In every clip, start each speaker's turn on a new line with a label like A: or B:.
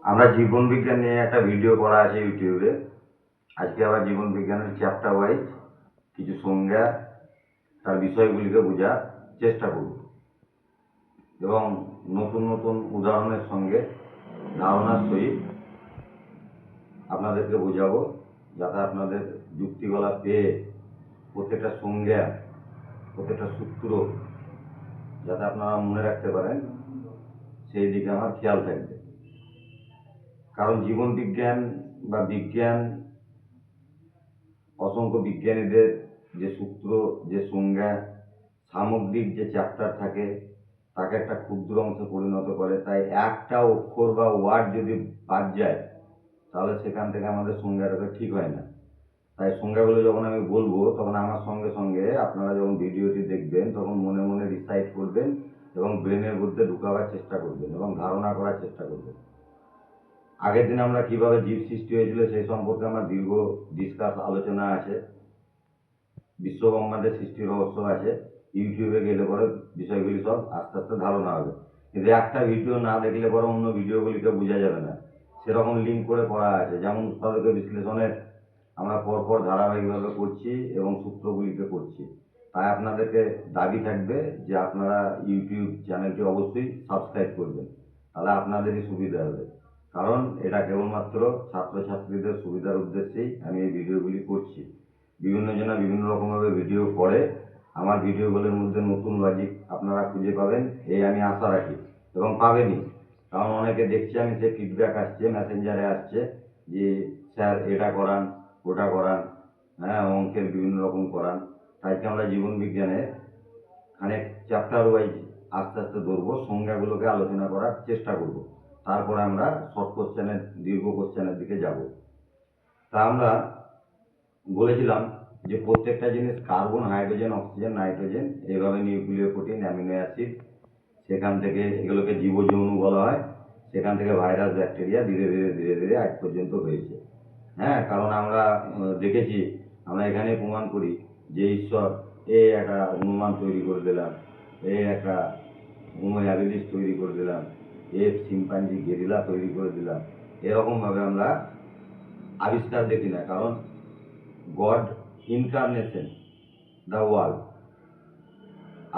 A: আমরা জীবন বিজ্ঞান নিয়ে একটা ভিডিও করা আছে ইউটিউবে। আজকে আবার জীবন বিজ্ঞানের চ্যাপ্টার ওয়াইজ কিছু সংজ্ঞা তার বিষয়গুলিকে বোঝার চেষ্টা করব এবং নতুন নতুন উদাহরণের সঙ্গে ধারণার সহিত আপনাদেরকে বোঝাবো, যাতে আপনাদের যুক্তিগলা পেয়ে প্রত্যেকটা সংজ্ঞা, প্রত্যেকটা সূত্র যাতে আপনারা মনে রাখতে পারেন, সেই দিকে আমার খেয়াল থাকবে। কারণ জীবন বিজ্ঞান বা বিজ্ঞান, অসংখ্য বিজ্ঞানীদের যে সূত্র, যে সংজ্ঞা, সামগ্রিক যে চ্যাপ্টার থাকে তাকে একটা ক্ষুদ্র অংশে পরিণত করে। তাই একটা অক্ষর বা ওয়ার্ড যদি বাদ যায় তাহলে সেখান থেকে আমাদের সংজ্ঞাটা ঠিক হয় না। তাই সংজ্ঞাগুলো যখন আমি বলবো তখন আমার সঙ্গে সঙ্গে আপনারা যখন ভিডিওটি দেখবেন তখন মনে মনে রিসাইট করবেন এবং ব্রেনের মধ্যে ঢুকাবার চেষ্টা করবেন এবং ধারণা করার চেষ্টা করবেন। আগের দিন আমরা কিভাবে জীব সৃষ্টি হয়েছিল সেই সম্পর্কে আমার দীর্ঘ আলোচনা আছে, বিশ্বব্রহ্মাণ্ডের সৃষ্টির রহস্য আছে। ইউটিউবে গেলে পরে বিষয়গুলি সব আস্তে আস্তে ধারণা হবে। কিন্তু একটা ভিডিও না দেখলে পরে অন্য ভিডিওগুলিকে বোঝা যাবে না। সেরকম লিঙ্ক করে করা আছে, যেমন উৎপাদক বিশ্লেষণের আমরা পরপর ধারাবাহিকভাবে করছি এবং সূত্রগুলিকে করছি। তাই আপনাদেরকে দাবি থাকবে যে আপনারা ইউটিউব চ্যানেলটি অবশ্যই সাবস্ক্রাইব করবেন, তাহলে আপনাদেরই সুবিধা হবে। কারণ এটা কেবলমাত্র ছাত্রছাত্রীদের সুবিধার উদ্দেশ্যেই আমি এই ভিডিওগুলি করছি। বিভিন্ন জনা বিভিন্ন রকমভাবে ভিডিও করে, আমার ভিডিওগুলোর মধ্যে নতুন লজিক আপনারা খুঁজে পাবেন এই আমি আশা রাখি, এবং পাবেনই। কারণ অনেকে দেখছি আমি, সে ফিডব্যাক আসছে, মেসেঞ্জারে আসছে যে স্যার এটা করান, ওটা করান, হ্যাঁ অঙ্কের বিভিন্ন রকম করান। তাই আমরা জীবন বিজ্ঞানে অনেক চ্যাপ্টার ওয়াইজ আস্তে আস্তে ধরবো, সংজ্ঞাগুলোকে আলোচনা করার চেষ্টা করব। তারপরে আমরা শর্ট কোশ্চেনের, দীর্ঘ কোশ্চেনের দিকে যাব। তা আমরা বলেছিলাম যে প্রত্যেকটা জিনিস কার্বন, হাইড্রোজেন, অক্সিজেন, নাইট্রোজেন, এইভাবে নিউক্লিয় প্রোটিন, অ্যামিনো অ্যাসিড, সেখান থেকে এগুলোকে জীবযৌনু বলা হয়। সেখান থেকে ভাইরাস, ব্যাকটেরিয়া ধীরে ধীরে ধীরে ধীরে আজ পর্যন্ত হয়েছে। হ্যাঁ, কারণ আমরা দেখেছি, আমরা এখানে প্রমাণ করি যে ঈশ্বর একটা অনুমান তৈরি করে দিলাম, একটা হোমো হ্যাবিলিস তৈরি করে দিলাম, সিম্পাঞ্জি গেরিলা তৈরি করে দিলাম। এরকমভাবে আমরা আবিষ্কার দেখি না, কারণ গড ইনকারনেশন দ্য ওয়ার্ল্ড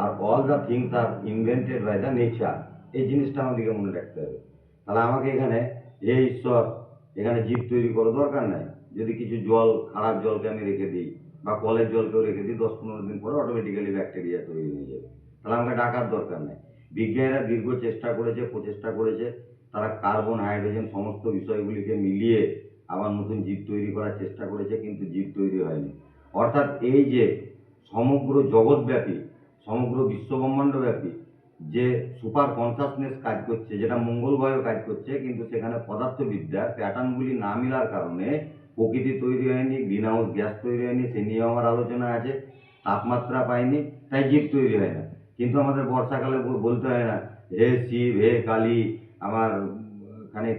A: আর all the things are invented by the nature. এই জিনিসটা আমাদেরকে মনে রাখতে হবে। তাহলে আমাকে এখানে ঈশ্বর এখানে জীব তৈরি করার দরকার নাই। যদি কিছু জল, খারাপ জলকে আমি রেখে দিই বা কলের জলকেও রেখে দিই, 10-15 দিন পরে অটোমেটিক্যালি ব্যাকটেরিয়া তৈরি হয়ে যাবে। তাহলে আমাকে ডাকার দরকার নেই। বিজ্ঞানীরা দীর্ঘ চেষ্টা করেছে, প্রচেষ্টা করেছে, তারা কার্বন, হাইড্রোজেন সমস্ত বিষয়গুলিকে মিলিয়ে আবার নতুন জীব তৈরি করার চেষ্টা করেছে, কিন্তু জীব তৈরি হয়নি। অর্থাৎ এই যে সমগ্র জগৎব্যাপী, সমগ্র বিশ্বব্রহ্মাণ্ডব্যাপী যে সুপার কনসাসনেস কাজ করছে, যেটা মঙ্গলময় কাজ করছে, কিন্তু সেখানে পদার্থবিদ্যার প্যাটার্নগুলি না মিলার কারণে প্রকৃতি তৈরি হয়নি, গ্রিন হাউস গ্যাস তৈরি হয়নি, সে নিয়ে আমার আলোচনা আছে। তাপমাত্রা পায়নি, তাই জীব তৈরি হয় না। কিন্তু আমাদের বর্ষাকালে বলতে হয় না, হে শিব, হে কালী, আমার এখানে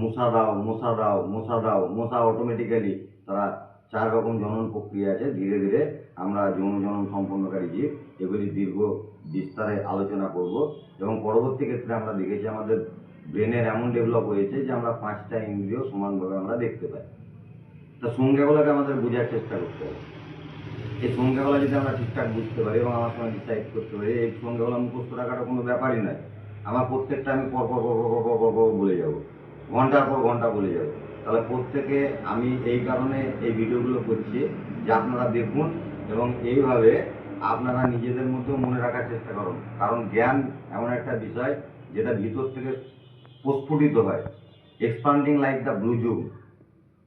A: মশা দাও, মশা দাও, মশা দাও। মশা অটোমেটিক্যালি, তারা 4 রকম জনন প্রক্রিয়া আছে, ধীরে ধীরে আমরা যৌন জনন সম্পন্নকারী জীব, এগুলি দীর্ঘ বিস্তারে আলোচনা করব। এবং পরবর্তী ক্ষেত্রে আমরা দেখেছি আমাদের ব্রেনের এমন ডেভেলপ হয়েছে যে আমরা 5টা ইন্দ্রিয় সমানভাবে আমরা দেখতে পাই। তা সংজ্ঞাগুলোকে আমাদের বোঝার চেষ্টা করতে হবে। এই সংজ্ঞাগুলো যদি আমরা ঠিকঠাক বুঝতে পারি এবং আমার সঙ্গে ডিসাইড করতে পারি, এই সংজ্ঞাগুলো মুখস্থ রাখাটা কোনো ব্যাপারই নয়। আমার প্রত্যেকটা আমি পর বলে যাব, ঘন্টার পর ঘন্টা বলে যাব। তাহলে প্রত্যেকে আমি এই কারণে এই ভিডিওগুলো করছি যে আপনারা দেখুন এবং এইভাবে আপনারা নিজেদের মধ্যেও মনে রাখার চেষ্টা করুন। কারণ জ্ঞান এমন একটা বিষয় যেটা ভিতর থেকে প্রস্ফুটিত হয়, expanding like the blue zoom,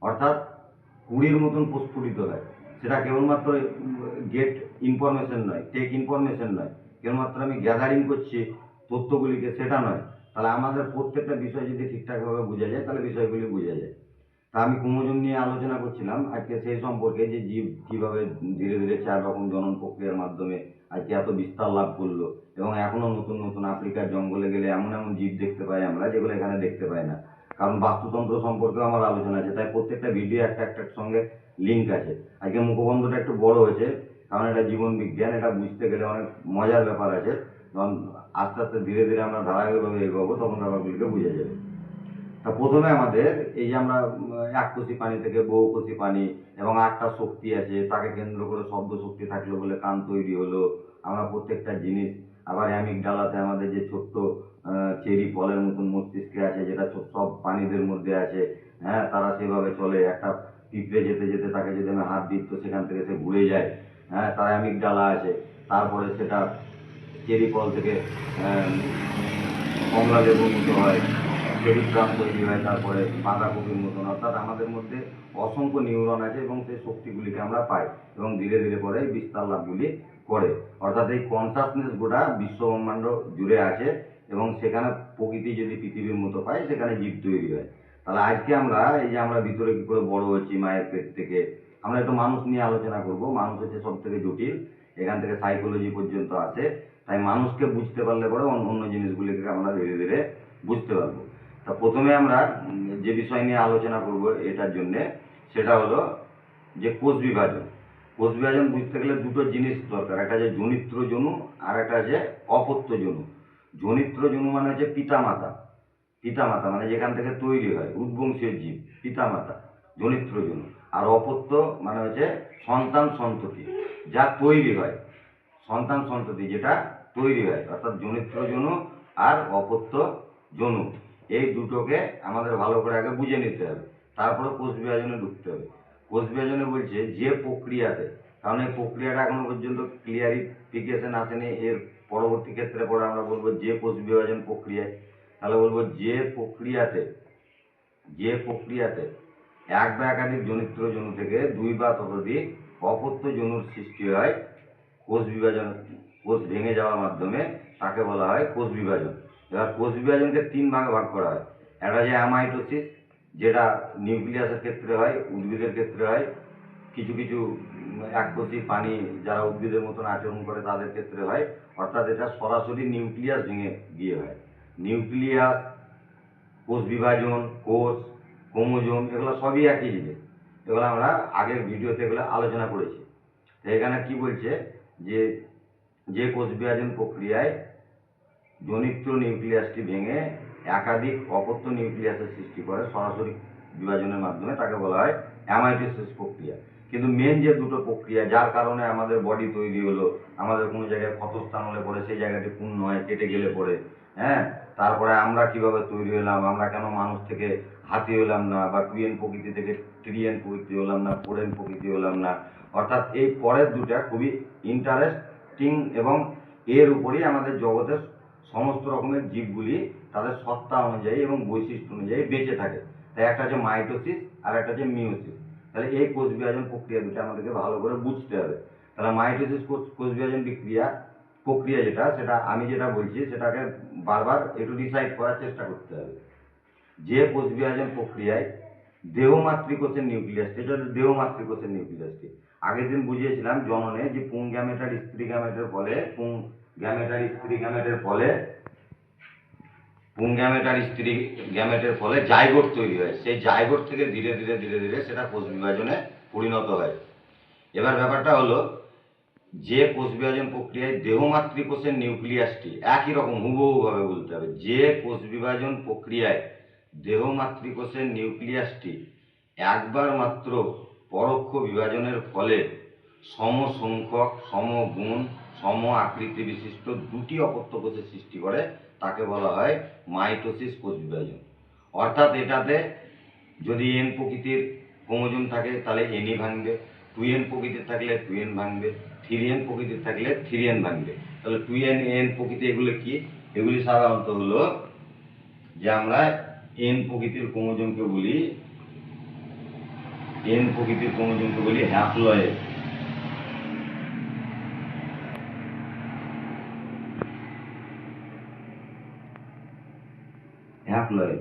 A: অর্থাৎ কুড়ির মতন প্রস্ফুটিত হয়। সেটা কেবলমাত্র গেট ইনফরমেশন নয়, টেক ইনফরমেশন নয়, কেবলমাত্র আমি গ্যাদারিং করছি তথ্যগুলিকে, সেটা নয়। তাহলে আমাদের প্রত্যেকটা বিষয় যদি ঠিকঠাকভাবে বোঝা যায় তাহলে বিষয়গুলি বোঝা যায়। তা আমি ক্রোমোজোম নিয়ে আলোচনা করছিলাম আজকে, সেই সম্পর্কে যে জীব কীভাবে ধীরে ধীরে 4 রকম জনন প্রক্রিয়ার মাধ্যমে আজকে এত বিস্তার লাভ করলো, এবং এখনও নতুন নতুন আফ্রিকার জঙ্গলে গেলে এমন এমন জীব দেখতে পাই আমরা যেগুলো এখানে দেখতে পাই না। কারণ বাস্তুতন্ত্র সম্পর্কেও আমার আলোচনা আছে, তাই প্রত্যেকটা ভিডিও একটার সঙ্গে লিঙ্ক আছে। আজকে মুখবন্ধটা একটু বড় হয়েছে, কারণ এটা জীবন বিজ্ঞান, এটা বুঝতে গেলে অনেক মজার ব্যাপার আছে। কারণ আস্তে আস্তে ধীরে ধীরে আমরা ধারাবাহিকভাবে এগোবো, তখন ব্যাপারগুলিকে বোঝা যাবে। তা প্রথমে আমাদের এই যে আমরা এককোষী প্রাণী থেকে বহুকোষী প্রাণী এবং 8টা শক্তি আছে, তাকে কেন্দ্র করে শব্দ শক্তি থাকলো বলে কান তৈরি হলো। আমরা প্রত্যেকটা জিনিস আবার অ্যামিগডালাতে আমাদের যে ছোট্ট চেরি ফলের মতন মস্তিষ্কে আছে, যেটা সব প্রাণীদের মধ্যে আছে। হ্যাঁ, তারা সেভাবে চলে। একটা পিঁপড়ে যেতে যেতে তাকে যদি আমি হাত দিই তো সেখান থেকে সে ঘুরে যায়। হ্যাঁ, তার অ্যামিগডালা আছে। তারপরে সেটা চেরি ফল থেকে কমলা লেবুর মতো হয়, টেলিগ্রাম তৈরি হয়, তারপরে বাঁধাকপির মতন। অর্থাৎ আমাদের মধ্যে অসংখ্য নিউরন আছে এবং সেই শক্তিগুলিকে আমরা পাই এবং ধীরে ধীরে পরে বিস্তার লাভগুলি করে। অর্থাৎ এই কনসাসনেস গোটা বিশ্বব্রহ্মাণ্ড জুড়ে আছে এবং সেখানে প্রকৃতি যদি পৃথিবীর মতো পাই, সেখানে জীব তৈরি হয়। তাহলে আজকে আমরা এই যে আমরা ভিতরে কী করে বড় হচ্ছি মায়ের পেট থেকে, আমরা একটু মানুষ নিয়ে আলোচনা করব। মানুষ হচ্ছে সব থেকে জটিল, এখান থেকে সাইকোলজি পর্যন্ত আছে। তাই মানুষকে বুঝতে পারলে পরে অন্য জিনিসগুলিকে আমরা ধীরে ধীরে বুঝতে পারবো। তা প্রথমে আমরা যে বিষয় নিয়ে আলোচনা করব এটার জন্যে, সেটা হলো যে কোষ বিভাজন। কোষ বিভাজন বুঝতে গেলে দুটো জিনিস দরকার, একটা যে জনিত্র জনু আর একটা যে অপত্য জনু। জনিত্র জনু মানে হচ্ছে পিতামাতা, পিতামাতা মানে যেখান থেকে তৈরি হয় উদ্বংশীয় জীব, পিতামাতা জনিত্র জনু। আর অপত্য মানে হচ্ছে সন্তান সন্ততি, যা তৈরি হয়, সন্তান সন্ততি যেটা তৈরি হয়। অর্থাৎ জনিত্র জনু আর অপত্য জনু, এই দুটোকে আমাদের ভালো করে আগে বুঝে নিতে হবে, তারপরে কোষ বিভাজনে ঢুকতে হবে। কোষ বিভাজনে বলছে যে প্রক্রিয়াতে, কারণ এই প্রক্রিয়াটা এখনো পর্যন্ত ক্লিয়ারিফিকেশন আসেনি, এর পরবর্তী ক্ষেত্রে পরে আমরা বলবো যে কোষ বিভাজন প্রক্রিয়ায়। তাহলে বলবো যে প্রক্রিয়াতে এক বা একাধিক জনিত্র জনু থেকে 2 বা ততোধিক অপত্য জনুর সৃষ্টি হয় কোষ বিভাজন, কোষ ভেঙে যাওয়ার মাধ্যমে, তাকে বলা হয় কোষ বিভাজন। এবার কোষ বিভাজনকে 3 ভাগে ভাগ করা হয়। একটা যে অ্যামাইটোসিস, যেটা নিউক্লিয়াসের ক্ষেত্রে হয়, উদ্ভিদের ক্ষেত্রে হয়, কিছু কিছু এককোষী প্রাণী যারা উদ্ভিদের মতন আচরণ করে তাদের ক্ষেত্রে হয়। অর্থাৎ এটা সরাসরি নিউক্লিয়াস ভেঙে গিয়ে হয়। নিউক্লিয়াস, কোষ বিভাজন, কোষ, ক্রোমোজোম, এগুলো সবই একই জিনিস। এগুলো আমরা আগের ভিডিওতে এগুলো আলোচনা করেছি। তো এখানে কি বলছে যে যে কোষ বিভাজন প্রক্রিয়ায় জনিত্র নিউক্লিয়াসটি ভেঙে একাধিক অপত্য নিউক্লিয়াসের সৃষ্টি করে সরাসরি বিভাজনের মাধ্যমে, তাকে বলা হয় অ্যামাইটোসিস প্রক্রিয়া। কিন্তু মেন যে দুটো প্রক্রিয়া যার কারণে আমাদের বডি তৈরি হলো, আমাদের কোনো জায়গায় ক্ষতস্থান হলে পরে সেই জায়গাটি পূর্ণ হয়, কেটে গেলে পরে, হ্যাঁ, তারপরে আমরা কিভাবে তৈরি হলাম, আমরা কেন মানুষ থেকে হাতি হলাম না, বা 2N প্রকৃতি থেকে 3N প্রকৃতি হলাম না, 4N প্রকৃতি হলাম না। অর্থাৎ এই পরের দুটা খুবই ইন্টারেস্টিং এবং এর উপরেই আমাদের জগতের সমস্ত রকমের জীবগুলি তাদের সত্তা অনুযায়ী এবং বৈশিষ্ট্য অনুযায়ী বেঁচে থাকে। তাই একটা হচ্ছে মাইটোসিস আর একটা হচ্ছে মিওসিস। তাহলে এই কোষ বিভাজন প্রক্রিয়া দুটো আমাদেরকে ভালো করে বুঝতে হবে। তাহলে মাইটোসিস কোষ বিভাজন প্রক্রিয়া যেটা, সেটা আমি যেটা বলছি সেটাকে বারবার একটু ডিসাইড করার চেষ্টা করতে হবে। যে কোষ বিভাজন প্রক্রিয়ায় দেহমাতৃকোষের নিউক্লিয়াসটি, এটা দেহ মাতৃকোষের নিউক্লিয়াসটি আগের দিন বুঝিয়েছিলাম জননে, যে পুং গ্যামেটার স্ত্রী গ্যামেটের ফলে জাইগোট তৈরি হয়। সেই জাইগোট থেকে ধীরে ধীরে ধীরে ধীরে সেটা কোষ বিভাজনে পরিণত হয়। এবার ব্যাপারটা হলো, যে কোষ বিভাজন প্রক্রিয়ায় দেহমাতৃকোষের নিউক্লিয়াসটি একই রকম হুবহুভাবে বলতে হবে, যে কোষ বিভাজন প্রক্রিয়ায় দেহমাতৃকোষের নিউক্লিয়াসটি একবার মাত্র পরোক্ষ বিভাজনের ফলে সমসংখ্যক, সমগুণ, সম আকৃতি বিশিষ্ট দুটি অপত্য কোষের সৃষ্টি করে, তাকে বলা হয় মাইটোসিস কোষ বিভাজন। অর্থাৎ এটাতে যদি এন প্রকৃতির ক্রোমোজোম থাকে তাহলে এনই ভাঙবে, 2N প্রকৃতির থাকলে 2N ভাঙবে, 3N প্রকৃতির থাকলে 3N ভাঙবে। তাহলে 2N, এন প্রকৃতি এগুলো কি? এগুলি সাধারণত হলো যে আমরা এন প্রকৃতির ক্রোমোজোমকে বলি হ্যাপ্লয়েড। হ্যাপ্লয়েড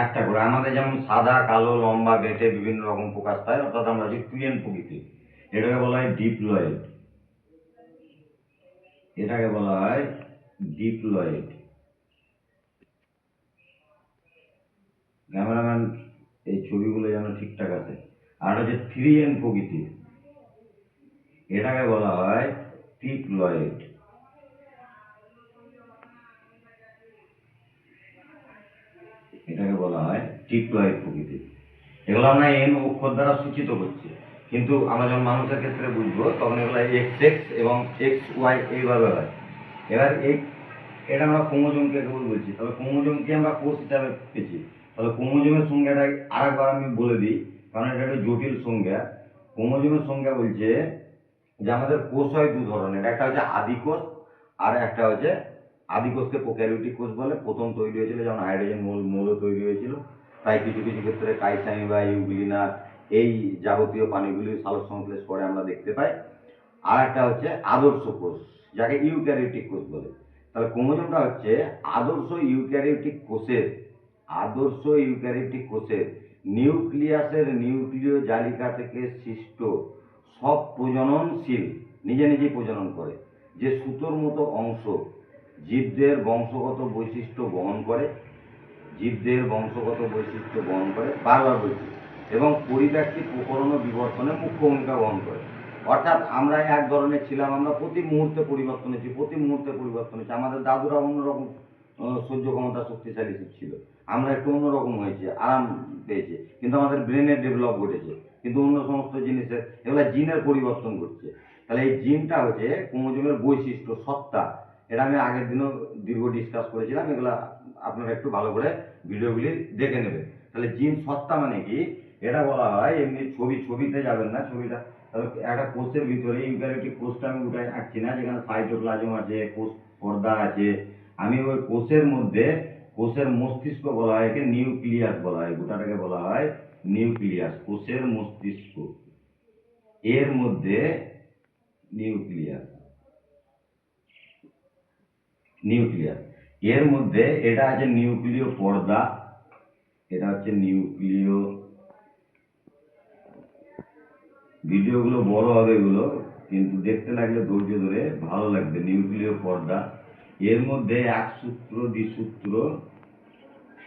A: একটা করে, আমাদের যেমন সাদা, কালো, লম্বা, বেটে বিভিন্ন রকম প্রকাশ পায়। অর্থাৎ আমরা যে 2N প্রকৃতি, এটাকে বলা হয় ডিপ্লয়েড। ক্যামেরাম্যান এই ছবিগুলো যেন ঠিকঠাক আছে। আর হচ্ছে 3N প্রকৃতি, এটাকে বলা হয় ট্রিপ্লয়েড। এটাকে বলা হয় ট্রিপ্লয়েড প্রকৃতির। এগুলো আমরা এন অক্ষর দ্বারা সূচিত করছি, কিন্তু আমরা যখন মানুষের ক্ষেত্রে বুঝবো তখন এগুলো এক্স এক্স এবং এক্স ওয়াই এইভাবে হয়। এবার এটা আমরা ক্রোমোজোমকে কেবল বলছি, তবে ক্রোমোজোমকে আমরা কোষ হিসাবে পেয়েছি। তবে ক্রোমোজোমের সংজ্ঞাটা আরেকবার আমি বলে দিই, কারণ এটা একটা জটিল সংজ্ঞা। ক্রোমোজোমের সংজ্ঞা বলছে যে আমাদের কোষ হয় দু ধরনের, একটা হচ্ছে আদিকোষ আর একটা হচ্ছে আদিকোষকে প্রোক্যারিওটিক কোষ বলে। প্রথম তৈরি হয়েছিল যেমন হাইড্রোজেন মৌল তৈরি হয়েছিল, তাই কিছু কিছু ক্ষেত্রে কাইসামি ইউগ্লিনা এই যাবতীয় পানিগুলি সালোক সংশ্লেষ করে আমরা দেখতে পাই। আর একটা হচ্ছে আদর্শ কোষ, যাকে ইউক্যারিওটিক কোষ বলে। তাহলে ক্রোমোজোমটা হচ্ছে আদর্শ ইউক্যারিওটিক কোষের নিউক্লিয়াসের নিউক্লিয় জালিকা থেকে সৃষ্ট সব প্রজননশীল, নিজে নিজেই প্রজনন করে যে সুতোর মতো অংশ জীবদের বংশগত বৈশিষ্ট্য বহন করে, বারবার বলছি, এবং পরিব্যক্তি প্রকরণ ও বিবর্তনে মুখ্য ভূমিকা বহন করে। অর্থাৎ আমরা এক ধরনের ছিলাম, আমরা প্রতি মুহূর্তে পরিবর্তন হয়েছি। আমাদের দাদুরা অন্যরকম সহ্য ক্ষমতা শক্তিশালী ছিল, আমরা একটু অন্যরকম হয়েছি, আরাম পেয়েছি, কিন্তু আমাদের ব্রেনের ডেভেলপ ঘটেছে, কিন্তু অন্য সমস্ত জিনিসের এগুলো জিনের পরিবর্তন ঘটছে। তাহলে এই জিনটা হচ্ছে ক্রোমোজোমের বৈশিষ্ট্য, সত্তা। এটা আমি আগের দিনও দীর্ঘ ডিসকাস করেছিলাম, এগুলা আপনারা একটু ভালো করে ভিডিওগুলি দেখে নেবেন। তাহলে জিন সত্তা মানে কি, এটা বলা হয় এমনি ছবিতে যাবেন না, ছবিটা একটা কোষের ভিতরে ইউক্যারিওটিক কোষটা আমি উঠাই আঁকছি না, যেখানে সাইটোপ্লাজম আছে, কোষ পর্দা আছে, আমি ওই কোষের মস্তিষ্ক বলা হয়, একে নিউক্লিয়াস বলা হয়, গোটাটাকে বলা হয় নিউক্লিয়াস, কোষের মস্তিষ্ক। এর মধ্যে নিউক্লিয়াস এর মধ্যে এটা আছে নিউক্লিয় পর্দা, এটা হচ্ছে নিউক্লিয়, ভিডিওগুলো বড় হবে এগুলো, কিন্তু দেখতে লাগলে ধৈর্য ধরে ভালো লাগবে। নিউক্লিয় পর্দা, এর মধ্যে এক সূত্র দ্বিসূত্র,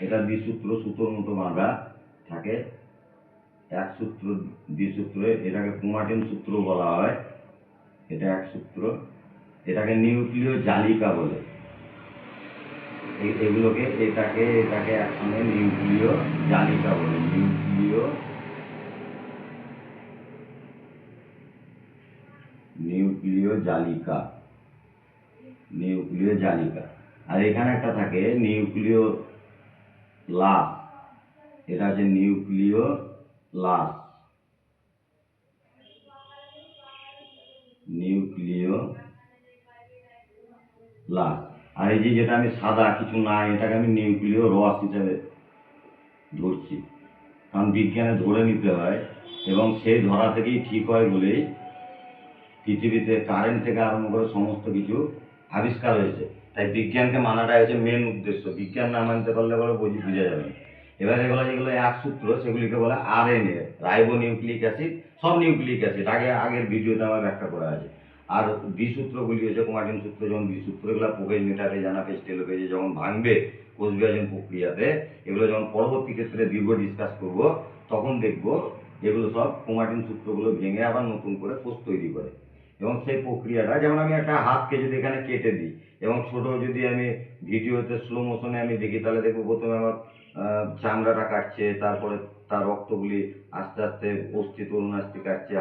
A: এটা দ্বিসূত্র সুতোর মতো বাঁধা থাকে, এক সূত্র দ্বিসূত্র, এটাকে ক্রোমাটিন সূত্র বলা হয়, এটা এক সূত্র, এটাকে নিউক্লিয় জালিকা বলে। এগুলোকে এটাকে একসঙ্গে নিউক্লিয় জালিকা বলে, নিউক্লিয় জালিকা। আর এখানে একটা থাকে নিউক্লিয় লাস, এটা হচ্ছে নিউক্লিয় লাস, আর এই যে যেটা আমি সাদা কিছু নাই, এটাকে আমি নিউক্লিয় রস হিসেবে ধরছি, কারণ বিজ্ঞানে ধরে নিতে হয়, এবং সেই ধরা থেকেই ঠিক হয় বলেই পৃথিবীতে কারেন্ট থেকে আরম্ভ করে সমস্ত কিছু আবিষ্কার হয়েছে। তাই বিজ্ঞানকে মানাটাই হচ্ছে মেন উদ্দেশ্য, বিজ্ঞান না মানতে পারলে বলে বোঝা যাবে না। এবার এগুলো যেগুলো এক সূত্র, সেগুলিকে বলে RNA, রাইবো নিউক্লিক অ্যাসিড, সব নিউক্লিক অ্যাসিড, আগের ভিডিওতে আমার ব্যাখ্যা করা আছে। আর দ্বিসূত্রগুলি হচ্ছে ক্রোমাটিন সূত্র, যেমন দ্বিসূত্র, এগুলো প্রোফেজ, মেটাফেজ, অ্যানাফেজ, টেলোফেজে যখন ভাঙবে কোষ বিভাজন প্রক্রিয়াতে, এগুলো যখন পরবর্তী ক্ষেত্রে দীর্ঘ ডিসকাস করব, তখন দেখব এগুলো সব ক্রোমাটিন সূত্রগুলো ভেঙে আবার নতুন করে কোষ তৈরি করে। এবং সেই প্রক্রিয়াটা, যেমন আমি একটা হাতকে যদি এখানে কেটে দিই, এবং ছোট যদি আমি ভিডিওতে স্লো মোশনে আমি দেখি, তাহলে দেখবো প্রথমে আমার চামড়াটা কাটছে, তারপরে তার রক্তগুলি আস্তে আস্তে অস্থি তরুণাস্থি কাটছে,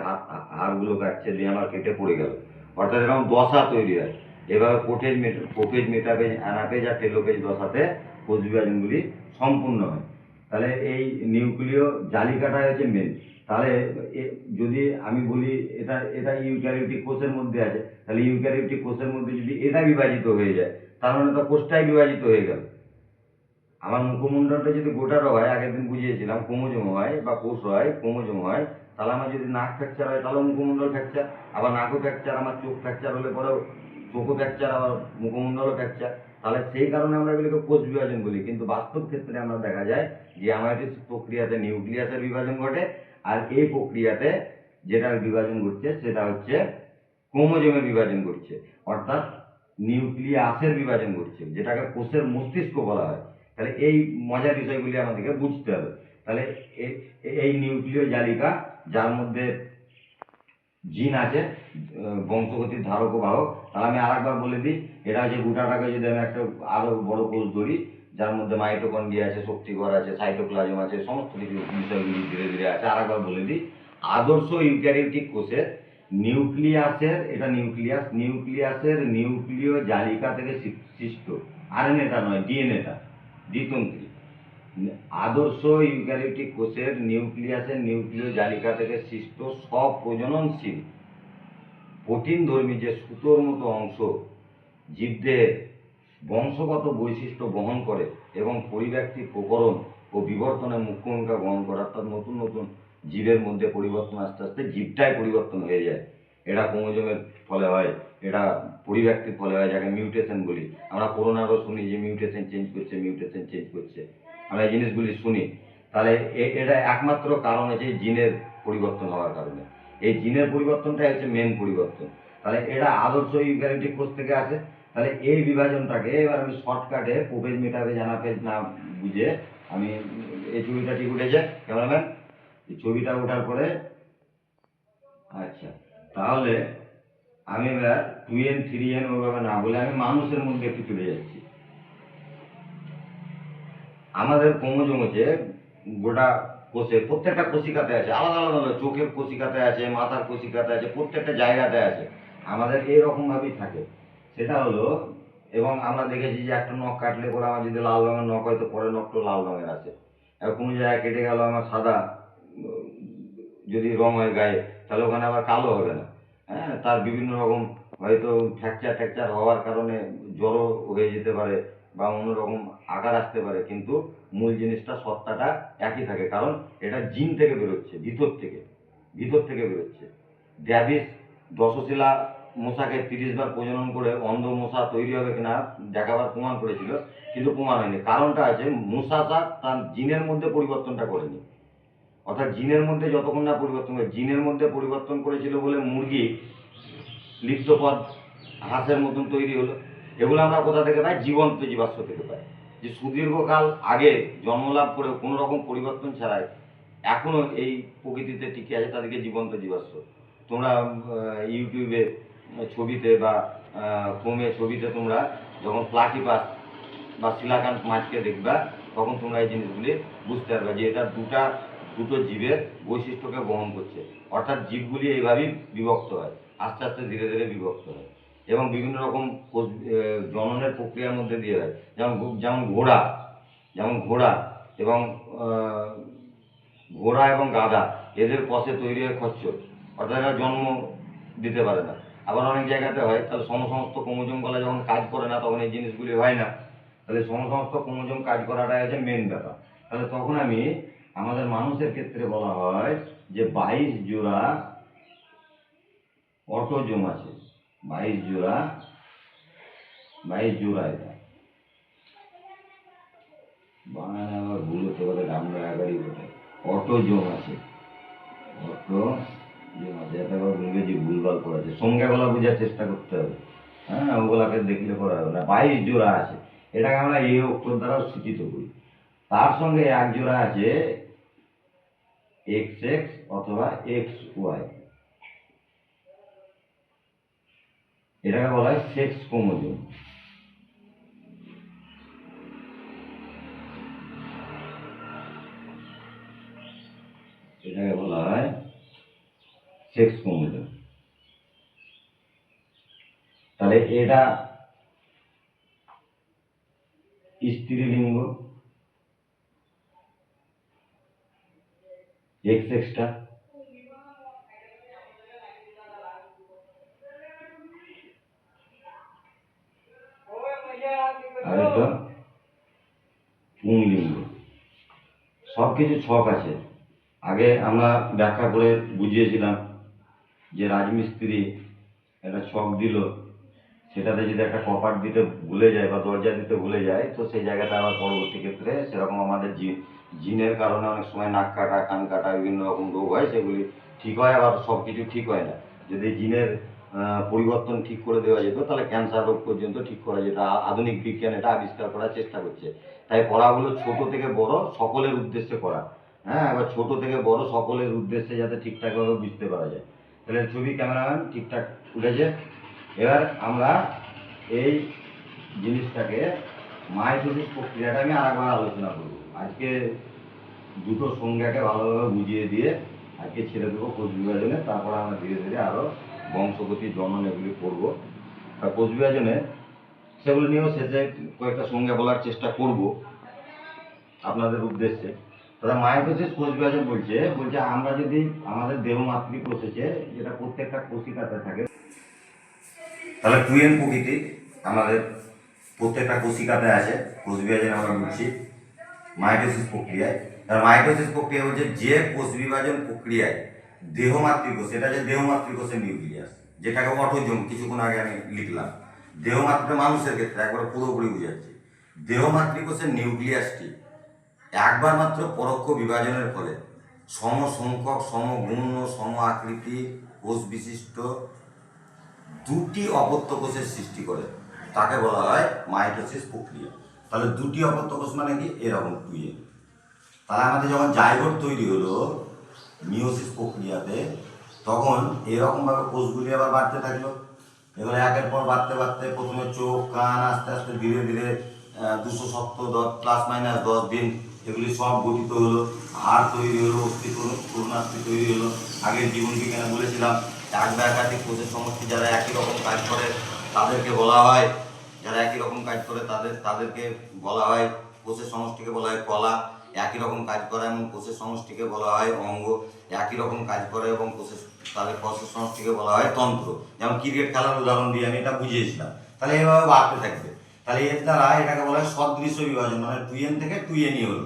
A: হাড়গুলো কাটছে, দিয়ে আমার কেটে পড়ে গেল। অর্থাৎ এরকম দশা তৈরি হয়। এভাবে প্রোফেজ, মেটাফেজ, অ্যানাফেজ আর টেলোফেজ দশাতে কোষ বিভাজনগুলি সম্পূর্ণ হয়। তাহলে এই নিউক্লিয় জালিকাটা হচ্ছে মেন। তাহলে যদি আমি বলি এটা ইউক্যারিওটিক কোষের মধ্যে আছে, তাহলে ইউক্যারিওটিক কোষের মধ্যে যদি এটা বিভাজিত হয়ে যায়, তার মানে তো কোষটাই বিভাজিত হয়ে গেল। আমার মুখমণ্ডলটা যদি গোটারও হয়, আগের দিন বুঝিয়েছিলাম, ক্রোমোজোম হয় বা কোষ হয়, ক্রোমোজোম হয়, তাহলে আমার যদি নাক ফ্র্যাকচার হয় তাহলেও মুখমণ্ডল ফ্র্যাকচার, আবার নাকও ফ্র্যাকচার, আমার চোখ ফ্র্যাকচার হলে পরেও চোখও ফ্র্যাকচার, আবার মুখমণ্ডলও ফ্র্যাকচার। তাহলে সেই কারণে আমরা এগুলিকে কোষ বিভাজন বলি, কিন্তু বাস্তব ক্ষেত্রে আমরা দেখা যায় যে আমাদের প্রক্রিয়াতে নিউক্লিয়াসের বিভাজন ঘটে, আর এই প্রক্রিয়াতে যেটার বিভাজন ঘটছে সেটা হচ্ছে ক্রোমোজোমের বিভাজন ঘটছে, অর্থাৎ নিউক্লিয়াসের বিভাজন ঘটছে, যেটাকে কোষের মস্তিষ্ক বলা হয়। তাহলে এই মজার বিষয়গুলি আমাদেরকে বুঝতে হবে। তাহলে এই নিউক্লিয় জালিকা, যার মধ্যে জিন আছে, বংশগতির ধারক ও বাহক। তাহলে আমি আরেকবার বলে দিই, এটা হচ্ছে গোটাটাকে যদি আমি একটা আরো বড় কোষ ধরি, যার মধ্যে মাইটোকন্ড্রিয়া আছে, শক্তিঘর আছে, সাইটোপ্লাজম আছে, সমস্ত কিছু বিষয়গুলি ধীরে ধীরে আছে। আর একবার বলে দিই, আদর্শ ইউক্যারিওটিক কোষের নিউক্লিয়াসের, এটা নিউক্লিয়াসের নিউক্লিয় জালিকা থেকে সৃষ্ট, আরএনএটা নয়, ডিএনএটা, দ্বিতন্ত্রী। আদর্শ ইউক্যারিওটিক কোষের নিউক্লিয়াসের নিউক্লিয় জালিকা থেকে সৃষ্ট সব প্রজননশীল প্রোটিনধর্মী যে সুতোর মতো অংশ জীবদেহের বংশগত বৈশিষ্ট্য বহন করে এবং পরিব্যক্তি প্রকরণ ও বিবর্তনে মুখ্য ভূমিকা গ্রহণ করে, অর্থাৎ নতুন নতুন জীবের মধ্যে পরিবর্তন আস্তে আস্তে জীবটাই পরিবর্তন হয়ে যায়। এটা ক্রোমোজোমের ফলে হয়, এটা পরিব্যক্তির ফলে হয়, যাকে মিউটেশন বলি। আমরা করোনারও শুনি যে মিউটেশন চেঞ্জ করছে, আমরা এই জিনিসগুলি শুনি। তাহলে এটা একমাত্র কারণ আছে জিনের পরিবর্তন হওয়ার কারণে। এই জিনের পরিবর্তনটাই হচ্ছে মেন পরিবর্তন। তাহলে এটা আদর্শ ইউক্যারিওটিক কোষ থেকে আসে। তাহলে এই বিভাজনটাকে এবার আমি শর্টকাটে প্রোপেজ মেটাফেজ অ্যানাফেজ না বুঝে আমি এই ছবিটা ঠিক উঠেছে ক্যামেরাম্যান, এই ছবিটা ওঠার পরে আচ্ছা, তাহলে আমি এবার 2n 3n ওইভাবে না বলে আমি মানুষের মধ্যে একটু চলে যাচ্ছি। আমাদের ক্রোমোজোম হচ্ছে গোটা কোষে, প্রত্যেকটা কোষিকাতে আছে, আলাদা আলাদা, চোখের কোষিকাতে আছে, মাথার কোষিকাতে আছে, প্রত্যেকটা জায়গাতে আছে। আমাদের এইরকম ভাবেই থাকে। সেটা হলো, এবং আমরা দেখেছি যে একটা নখ কাটলে পরে আমার যদি লাল রঙের নখ হয় তো পরের নখটা লাল রঙের আছে। আর কোনো জায়গায় কেটে গেল আমার সাদা যদি রং হয় গায়ে, তাহলে ওখানে আবার কালো হবে না। হ্যাঁ, তার বিভিন্ন রকম হয়তো ফ্র্যাকচার হওয়ার কারণে জড়ো হয়ে যেতে পারে বা অন্যরকম আকার আসতে পারে, কিন্তু মূল জিনিসটা সত্তাটা একই থাকে, কারণ এটা জিন থেকে বেরোচ্ছে, ভিতর থেকে বেরোচ্ছে। ড্যাভিস দশশিলা মশাকে 30 বার প্রজনন করে অন্ধ মশা তৈরি হবে কিনা দেখাবার প্রমাণ করেছিল, কিন্তু প্রমাণ হয়নি। কারণটা আছে, মশাটা তার জিনের মধ্যে পরিবর্তনটা করেনি। অর্থাৎ জিনের মধ্যে যতক্ষণ না পরিবর্তন করে, জিনের মধ্যে পরিবর্তন করেছিল বলে মুরগি লিপ্তপদ হাঁসের মতন তৈরি হলো। এগুলো আমরা কোথা থেকে পাই? জীবন্ত জীবাশ্ম থেকে পাই। যে সুদীর্ঘকাল আগে জন্মলাভ করেও কোনো রকম পরিবর্তন ছাড়াই এখনো এই প্রকৃতিতে টিকে আছে, তাদেরকে জীবন্ত জীবাশ্ম। তোমরা ইউটিউবে ছবিতে বা ক্রমে ছবিতে তোমরা যখন প্লাটিপাস বা শিলাকান্ত মাছকে দেখবা, তখন তোমরা এই জিনিসগুলি বুঝতে পারবে যে এটা দুটো জীবের বৈশিষ্ট্যকে বহন করছে। অর্থাৎ জীবগুলি এইভাবেই বিভক্ত হয়, আস্তে আস্তে ধীরে ধীরে বিভক্ত হয় এবং বিভিন্ন রকম জননের প্রক্রিয়ার মধ্যে দিয়ে হয়। যেমন ঘোড়া এবং গাধা, এদের কষে তৈরি হয় খচ্চর, অর্থাৎ এরা জন্ম দিতে পারে না। আবার অনেক জায়গাতে হয়, তাহলে সমস্ত ক্রোমোজোম গলা যখন কাজ করে না তখন এই জিনিসগুলি হয় না। তাহলে সমস্ত ক্রোমোজোম কাজ করাটাই হচ্ছে মেন ব্যাপার। তাহলে তখন আমাদের মানুষের ক্ষেত্রে বলা হয় যে 22 জোড়া অটোজোম আছে। 22 জোড়া এটা বাংলা আবার ভুল হতে পারে, আমরা আগারই বটে, অটোজোম আছে। এটা আবার বলবে যে ভুলভাল করেছে, সংজ্ঞাগুলা বোঝার চেষ্টা করতে হবে। হ্যাঁ, ওগুলাকে দেখলে করা হবে না। 22 জোড়া আছে, এটাকে আমরা এই অক্ষর দ্বারা সূচিত করি। তার সঙ্গে এক জোড়া আছে XX অথবা XY, এটাকে বলা হয় সেক্স ক্রোমোজোম। এটাকে বলা হয় সেক্স ক্রোমোজোম। তাহলে এটা স্ত্রীলিঙ্গ, XXটা, আর এটা পুংলিঙ্গ। সবকিছু ছক আছে। আগে আমরা ব্যাখ্যা করে বুঝিয়েছিলাম যে রাজমিস্ত্রি একটা ছক দিল, সেটাতে যদি একটা কপাট দিতে ভুলে যায় বা দরজা দিতে ভুলে যায়, তো সেই জায়গাটা আবার পরবর্তী ক্ষেত্রে সেরকম আমাদের জিনের কারণে অনেক সময় নাক কাটা, কান কাটা, বিভিন্ন রকম রোগ হয়, সেগুলি ঠিক হয়, আবার সব কিছু ঠিক হয় না। যদি জিনের পরিবর্তন ঠিক করে দেওয়া যেত তাহলে ক্যান্সার রোগ পর্যন্ত ঠিক করা যেত। আধুনিক বিজ্ঞান এটা আবিষ্কার করার চেষ্টা করছে। তাই পড়াগুলো ছোট থেকে বড় সকলের উদ্দেশ্যে করা। হ্যাঁ, এবার ছোট থেকে বড় সকলের উদ্দেশ্যে যাতে ঠিকঠাকভাবে বুঝতে পারা যায়। তাহলে ছবি ক্যামেরাম্যান ঠিকঠাক উঠেছে। এবার আমরা এই জিনিসটাকে মাইটোসিস প্রক্রিয়াটা আমি আরেকবার আলোচনা করব। আজকে দুটো সংজ্ঞাকে ভালোভাবে বুঝিয়ে দিয়ে আজকে ছেড়ে দেবো কোষ বিভাজনে, তারপর আমরা ধীরে ধীরে আরও বংশগতি জনন এগুলি করবো। আর কোষ বিভাজনে সেগুলো নিয়েও শেষে কয়েকটা সংজ্ঞা বলার চেষ্টা করব আপনাদের উদ্দেশ্যে। তাহলে মাইটোসিস কোষ বিভাজন বলছে আমরা যদি আমাদের দেহ মাতৃকোষে যেটা প্রত্যেকটা কোষিকাতে থাকে, তাহলে 2n প্রকৃতির আমাদের প্রত্যেকটা কোষিকাতে আছে। কোষ বিভাজন আমরা বুঝছি মাইটোসিস প্রক্রিয়ায়। আর মাইটোসিস প্রক্রিয়া হচ্ছে যে কোষ বিভাজন প্রক্রিয়ায় দেহ মাতৃকোষ, এটা যে দেহ মাতৃকোষের নিউক্লিয়াস, যেটাকে অটোজোম কিছুক্ষণ আগে আমি লিখলাম। দেহ মাতৃ মানুষের ক্ষেত্রে একবার পুরোপুরি বুঝাচ্ছি। দেহ মাতৃকোষের নিউক্লিয়াসটি একবার মাত্র পরোক্ষ বিভাজনের ফলে সমসংখ্যক সমগুণ ও সম আকৃতি কোষ বিশিষ্ট দুটি অপত্য কোষের সৃষ্টি করে, তাকে বলা হয় মাইটোসিস প্রক্রিয়া। তাহলে দুটি অপত্য কোষ মানে কি, এরকম 2n। তাহলে আমাদের যখন জাইগোট তৈরি হলো মিওসিস প্রক্রিয়াতে, তখন এরকমভাবে কোষগুলি আবার বাড়তে থাকলো। এগুলো একের পর বাড়তে বাড়তে প্রথমে চোখ কান আস্তে আস্তে ধীরে ধীরে 270 ± 10 দিন এগুলি সব গঠিত হলো, হাড় তৈরি হলো, অস্থি তৈরি হলো। আগের জীবন বিজ্ঞানে বলেছিলাম এক বা একাধিক কোষের সমষ্টি যারা একই রকম কাজ করে তাদেরকে বলা হয়, যারা একই রকম কাজ করে তাদেরকে বলা হয়, কোষের সমষ্টিকে বলা হয় কলা। একই রকম কাজ করে এমন কোষের সমষ্টিকে বলা হয় অঙ্গ। একই রকম কাজ করে এবং তাদের কোষের সমষ্টিকে বলা হয় তন্ত্র। যেমন ক্রিকেট খেলার উদাহরণ দিয়ে আমি এটা বুঝিয়েছিলাম। তাহলে এইভাবে বাড়তে থাকবে। তাহলে এর দ্বারা এটাকে বলা হয় সদৃশ্য বিভাজন, মানে 2n থেকে 2nই হলো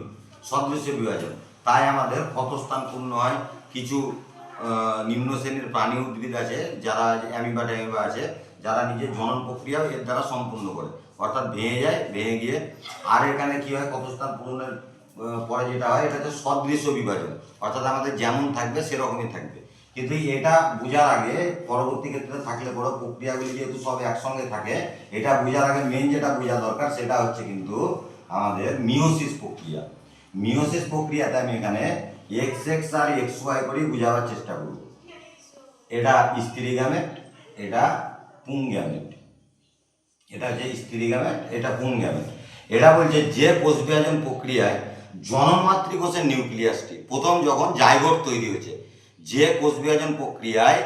A: সদৃশ্য বিভাজন। তাই আমাদের ক্ষতস্থান পূর্ণ হয়। কিছু নিম্ন শ্রেণীর প্রাণী উদ্ভিদ আছে যারা অ্যামিবা ট্যামিবা আছে, যারা নিজের জনন প্রক্রিয়া এর দ্বারা সম্পূর্ণ করে, অর্থাৎ ভেঙে যায়, ভেঙে গিয়ে আর এখানে কি হয়, ক্ষতস্থান পূরণের পরে যেটা হয় এটা হচ্ছে সদৃশ্য বিভাজন, অর্থাৎ আমাদের যেমন থাকবে সেরকমই থাকবে। কিন্তু এটা বোঝার আগে পরবর্তী ক্ষেত্রে থাকলে বড় প্রক্রিয়াগুলি যেহেতু সব একসঙ্গে থাকে, এটা বোঝার আগে মেন যেটা বোঝা দরকার সেটা হচ্ছে কিন্তু আমাদের মিওসিস প্রক্রিয়া। মিওসিস প্রক্রিয়াতে আমি এখানে XX আর XY করে বোঝাবার চেষ্টা করব। এটা স্ত্রী গ্যামেট, এটা পুং গ্যামেট। এটা হচ্ছে স্ত্রী গ্যামেট, এটা পুং গ্যামেট। এটা বলছে যে কোষ বিভাজন প্রক্রিয়ায় জনন মাতৃকোষের নিউক্লিয়াসটি প্রথম যখন জাইগোট তৈরি হয়েছে, যে কোষ বিভাজন প্রক্রিয়ায়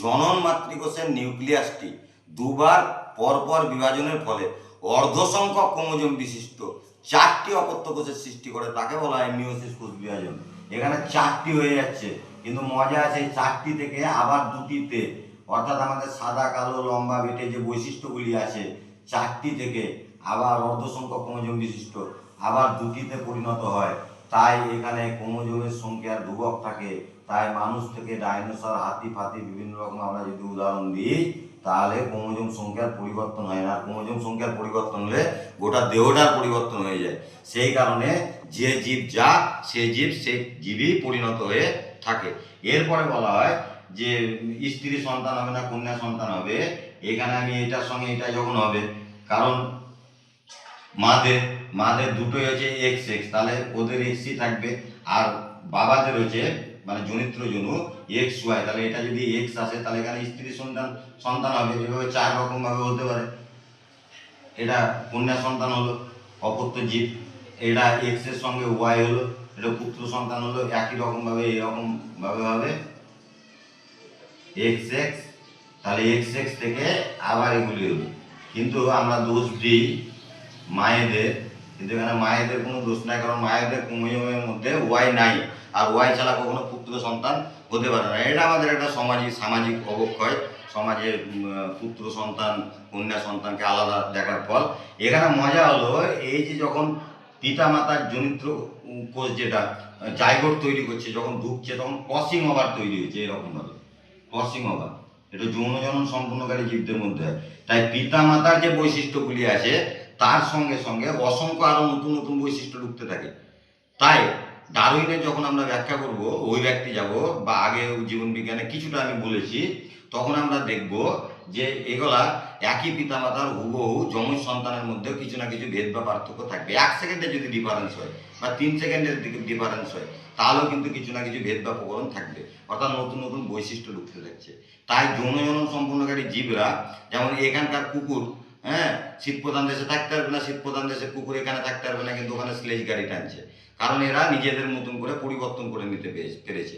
A: জনন মাতৃকোষের নিউক্লিয়াসটি দুবার পরপর বিভাজনের ফলে অর্ধসংখ্যক ক্রোমোজোম বিশিষ্ট 4টি অপত্য কোষের সৃষ্টি করে, তাকে বলা হয় মিওসিস কোষ বিভাজন। এখানে 4টি হয়ে যাচ্ছে, কিন্তু মজা আছে 4টি থেকে আবার 2টিতে, অর্থাৎ আমাদের সাদা কালো লম্বা বেটে যে বৈশিষ্ট্যগুলি আছে 4টি থেকে আবার অর্ধসংখ্যক ক্রোমোজোম বিশিষ্ট আবার 2টিতে পরিণত হয়। তাই এখানে ক্রোমোজোমের সংখ্যার ধ্রুবক থাকে। তাই মানুষ থেকে ডাইনোসর, হাতি ফাতি বিভিন্ন রকম আমরা যদি উদাহরণ দিই, তাহলে ক্রোমোজোম সংখ্যার পরিবর্তন হয় না। ক্রোমোজোম সংখ্যার পরিবর্তন হলে গোটা দেহটার পরিবর্তন হয়ে যায়। সেই কারণে যে জীব যা সে জীবই পরিণত হয়ে থাকে। এরপরে বলা হয় যে স্ত্রী সন্তান হবে না কন্যা সন্তান হবে। এখানে আমি এটার সঙ্গে এটা যখন হবে, কারণ মাদের দুটোই হচ্ছে XX, তাহলে ওদের XC থাকবে, আর বাবাদের হচ্ছে মানে জনিত্র জনু XY, তাহলে এটা যদি X আসে তাহলে এখানে স্ত্রী সন্তান হবে। এভাবে 4 রকম ভাবে হতে পারে। এটা কন্যা সন্তান হলো অপত্য জীব, এটা X এর সঙ্গে Y হলো, এটা পুত্র সন্তান হলো। একই রকম ভাবে এরকম ভাবে হবে XX, তাহলে XX থেকে আবার এগুলি হলো। কিন্তু আমরা দোষ দিই মায়েদের, কিন্তু এখানে মায়েদের কোনো দোষ নাই, কারণ মায়েদের ক্রোমোজোমের মধ্যে Y নাই, আর Y ছাড়া কখনো পুত্র সন্তান হতে পারে না। এটা আমাদের একটা সামাজিক অবক্ষয়, সমাজে পুত্র সন্তান কন্যা সন্তানকে আলাদা দেখার ফল। এখানে মজা হলো এই যে যখন পিতা মাতার জনিত্র কোষ যেটা জাইগোট তৈরি করছে, যখন ঢুকছে তখন ক্রসিং ওভার তৈরি হয়েছে এরকমভাবে, ক্রসিং ওভার। এটা যৌন জনন সম্পূর্ণকারী জীবদের মধ্যে হয়। তাই পিতা মাতার যে বৈশিষ্ট্যগুলি আছে তার সঙ্গে সঙ্গে অসংখ্য আরো নতুন নতুন বৈশিষ্ট্য ঢুকতে থাকে। তাই ডারউইনের যখন আমরা ব্যাখ্যা করব, ওই ব্যক্তি যাব বা আগে জীবন বিজ্ঞানে কিছুটা আমি বলেছি, তখন আমরা দেখব যে এগুলা একই পিতামাতার হুবহু যমজ সন্তানের মধ্যেও কিছু না কিছু ভেদ বা পার্থক্য থাকবে। 1 সেকেন্ডে যদি ডিফারেন্স হয় বা 3 সেকেন্ডের ডিফারেন্স হয়, তাহলেও কিন্তু কিছু না কিছু ভেদ বা প্রকরণ থাকবে, অর্থাৎ নতুন নতুন বৈশিষ্ট্য ঢুকতে থাকছে। তাই যৌন জনন সম্পূর্ণকারী জীবরা, যেমন এখানকার কুকুর হ্যাঁ, শীত প্রধান দেশে থাকতে পারবে না, শীত প্রধান দেশে কুকুর এখানে থাকতে পারবে না, কিন্তু ওখানে স্লেজ গাড়ি টানছে, কারণ এরা নিজেদের মতন করে পরিবর্তন করে নিতে পেরেছে।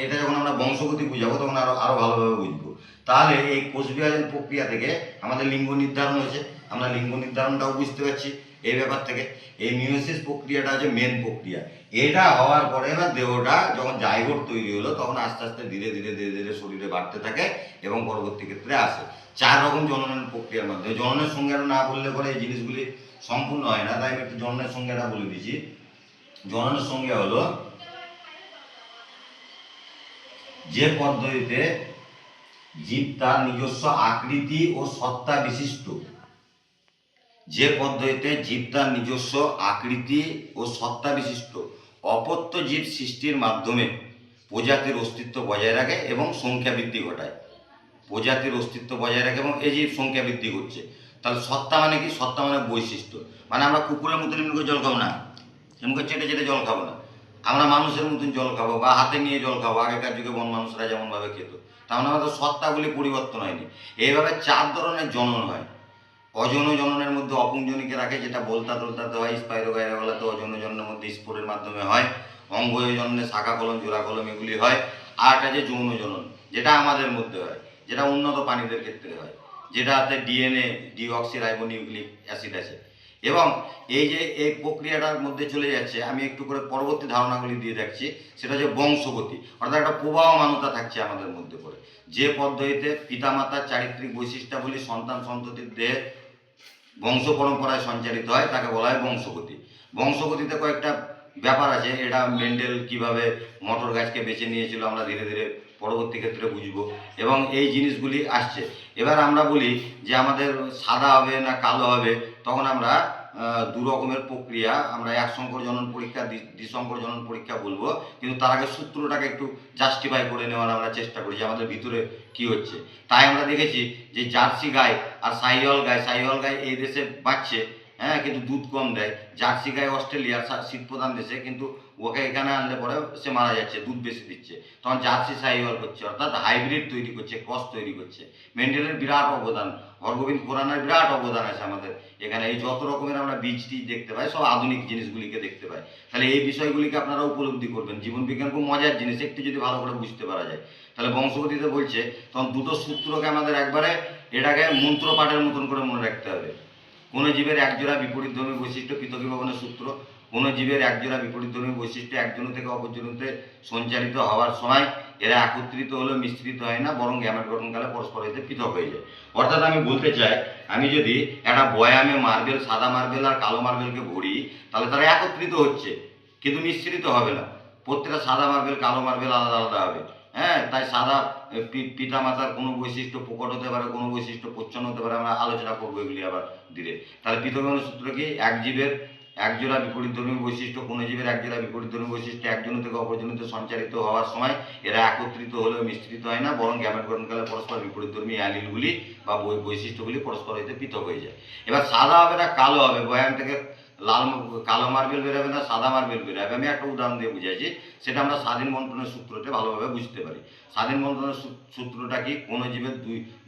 A: এটা যখন আমরা বংশগতি বুঝাবো তখন আরো ভালোভাবে বুঝবো। তাহলে এই কোষ বিভাজন প্রক্রিয়া থেকে আমাদের লিঙ্গ নির্ধারণ হয়েছে, আমরা লিঙ্গ নির্ধারণটাও বুঝতে পারছি এই ব্যাপার থেকে। এই মিওসিস প্রক্রিয়াটা হচ্ছে মেন প্রক্রিয়া। এটা হওয়ার পরে না দেহটা যখন জাইগোট তৈরি হলো তখন আস্তে আস্তে ধীরে ধীরে ধীরে ধীরে শরীরে বাড়তে থাকে এবং পরবর্তী ক্ষেত্রে আসে 4 রকম জননের প্রক্রিয়ার মাধ্যমে। জননের সংজ্ঞাটা না বললে পরে এই জিনিসগুলি সম্পূর্ণ হয় না, তাই আমি একটু জননের সংজ্ঞাটা বলে দিচ্ছি। জননের সংজ্ঞা হলো যে পদ্ধতিতে জীব তার নিজস্ব আকৃতি ও সত্তা বিশিষ্ট, যে পদ্ধতিতে জীব তার নিজস্ব আকৃতি ও সত্তা বিশিষ্ট অপত্য জীব সৃষ্টির মাধ্যমে প্রজাতির অস্তিত্ব বজায় রাখে এবং সংখ্যা বৃদ্ধি ঘটায়। প্রজাতির অস্তিত্ব বজায় রাখে এবং এই জীব সংখ্যা বৃদ্ধি করছে। তাহলে সত্তা মানে কি? সত্তা মানে বৈশিষ্ট্য। মানে আমরা কুকুরের মতন এমনি জল খাবো না, এমনি চেটে চেটে জল খাবো না, আমরা মানুষের মতন জল খাবো বা হাতে নিয়ে জল খাবো, আগেকার যুগে বন মানুষরা যেমনভাবে খেত। তাহলে আমাদের সত্তাগুলি পরিবর্তন হয়নি। এইভাবে 4 ধরনের জনন হয়। অযৌন জননের মধ্যে অপুংজনীকে রাখে, যেটা বলতা টলতাতে হয়, স্পাইরোগাইরাগোলাতে অযৌন জননের মধ্যে স্পোরের মাধ্যমে হয়। অঙ্গজ জননে শাখা কলম জোড়া কলম এগুলি হয়। আর একটা যে যৌন জনন, যেটা আমাদের মধ্যে হয়, যেটা উন্নত প্রাণীদের ক্ষেত্রে হয়, যেটাতে ডিএনএ ডিঅক্সিরাইবোনিউক্লিক অ্যাসিড আছে। এবং এই যে এই প্রক্রিয়াটার মধ্যে চলে যাচ্ছে, আমি একটু করে পরবর্তী ধারণাগুলি দিয়ে যাচ্ছি। সেটা হচ্ছে বংশগতি, অর্থাৎ একটা প্রবাহমানতা থাকছে আমাদের মধ্যে করে। যে পদ্ধতিতে পিতামাতার চারিত্রিক বৈশিষ্ট্যাবলী সন্তান সন্ততির দেহে বংশ পরম্পরায় সঞ্চারিত হয় তাকে বলা হয় বংশগতি। বংশগতিতে কয়েকটা ব্যাপার আছে, এটা মেন্ডেল কিভাবে মটর গাছকে বেছে নিয়েছিল আমরা ধীরে ধীরে পরবর্তী ক্ষেত্রে বুঝবো, এবং এই জিনিসগুলি আসছে। এবার আমরা বলি যে আমাদের সাদা হবে না কালো হবে, তখন আমরা 2 রকমের প্রক্রিয়া, আমরা এক সংকর জনন পরীক্ষা দ্বিসংকর জনন পরীক্ষা বলবো, কিন্তু তার আগে সূত্রটাকে একটু জাস্টিফাই করে নেওয়ার আমরা চেষ্টা করি যে আমাদের ভিতরে কি হচ্ছে। তাই আমরা দেখেছি যে জার্সি গাই আর সাহিওয়াল গাই এই দেশে বাঁচছে, হ্যাঁ, কিন্তু দুধ কম দেয়। জার্সি গাই অস্ট্রেলিয়ার শীত প্রধান দেশে, কিন্তু ওকে এখানে আনলে পরে সে মারা যাচ্ছে, দুধ বেশি দিচ্ছে। তখন জার্সি সাহিওয়াল করছে, অর্থাৎ হাইব্রিড তৈরি করছে, ক্রস তৈরি করছে। মেন্ডেলের বিরাট অবদান, হরগোবিন্দ খুরানার বিরাট অবদান আছে আমাদের এখানে। এই যত রকমের আমরা বীজ টিজ দেখতে পাই, সব আধুনিক জিনিসগুলিকে দেখতে পাই। তাহলে এই বিষয়গুলিকে আপনারা উপলব্ধি করবেন। জীবন বিজ্ঞান খুব মজার জিনিস, একটু যদি ভালো করে বুঝতে পারা যায়। তাহলে বংশগতিতে বলছে তখন 2টো সূত্রকে আমাদের একবারে এটাকে মন্ত্রপাঠের মতন করে মনে রাখতে হবে। কোনো জীবের একজোড়া বিপরীতধর্মী বৈশিষ্ট্য পৃথকীভবনের সূত্র। কোনো জীবের একজোড়া বিপরীতধর্মী বৈশিষ্ট্য একজন থেকে অপরজনতে সঞ্চারিত হওয়ার সময় এরা একত্রিত হলে মিশ্রিত হয় না, বরং গ্যামেট গঠনকালে পরস্পর হইতে পৃথক হয়ে যায়। অর্থাৎ আমি বলতে চাই, আমি যদি একটা বয়ামে মার্বেল, সাদা মার্বেল আর কালো মার্বেলকে ভরি, তাহলে তারা একত্রিত হচ্ছে কিন্তু মিশ্রিত হবে না। প্রত্যেকটা সাদা মার্বেল কালো মার্বেল আলাদা আলাদা হবে। হ্যাঁ, তাই সাদা পিতা মাতার কোনো বৈশিষ্ট্য প্রকট হতে পারে, কোনো বৈশিষ্ট্য প্রচ্ছন্ন হতে পারে, আমরা আলোচনা করবো এগুলি আবার ধীরে। তাহলে পৃথকীকরণের সূত্র কি? এক জীবের একজোড়া বিপরীতধর্মী বৈশিষ্ট্য, কোনো জীবের একজোড়া বিপরীতধর্মী বৈশিষ্ট্য একজন থেকে অপরজনিতে সঞ্চারিত হওয়ার সময় এরা একত্রিত হলেও মিশ্রিত হয় না, বরং গ্যামেট গঠনকালে পরস্পর বিপরীতধর্মী অ্যালিলগুলি বা বৈশিষ্ট্যগুলি পরস্পর হইতে পৃথক হয়ে যায়। এবার সাদা হবে না কালো হবে, বয়ান থেকে কালো মার্বেল বেরোবে না সাদা মার্বেল বেরোবে। আমি একটা উদাহরণ দিয়ে বুঝাইছি, সেটা আমরা স্বাধীন বন্টনের সূত্রটা ভালোভাবে বুঝতে পারি। স্বাধীন বন্টনের সূত্রটা কি? কোনো জীবের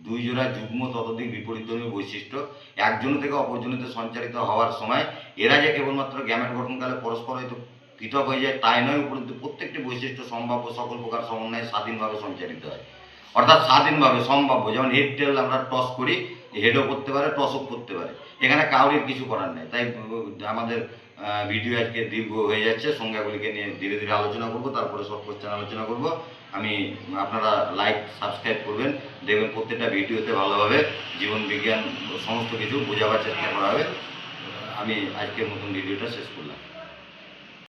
A: দুই জোড়া যুগ্ম ততোধিক বিপরীতধর্মী বৈশিষ্ট্য একজন থেকে অপরজনিতে সঞ্চারিত হওয়ার সময় এরা যে কেবলমাত্র গ্যামেট গঠনকালে পরস্পর হয়তো পৃথক হয়ে যায় তাই নয়, উপরন্তু প্রত্যেকটি বৈশিষ্ট্য সম্ভাব্য সকল প্রকার সমন্বয়ে স্বাধীনভাবে সঞ্চারিত হয়। অর্থাৎ স্বাধীনভাবে সম্ভাব্য, যেমন হেড টেল আমরা টস করি, হেডও করতে পারে টসও করতে পারে, এখানে কাউরির কিছু করার নেই। তাই আমাদের ভিডিও আজকে দীর্ঘ হয়ে যাচ্ছে, সংজ্ঞাগুলিকে নিয়ে ধীরে ধীরে আলোচনা করব, তারপরে শর্ট কোশ্চেন আলোচনা করব। আপনারা লাইক সাবস্ক্রাইব করবেন, দেখবেন প্রত্যেকটা ভিডিওতে ভালোভাবে জীবন বিজ্ঞান সমস্ত কিছু বোঝাবার চেষ্টা করা হবে। আমি আজকের মতন ভিডিওটা শেষ করলাম।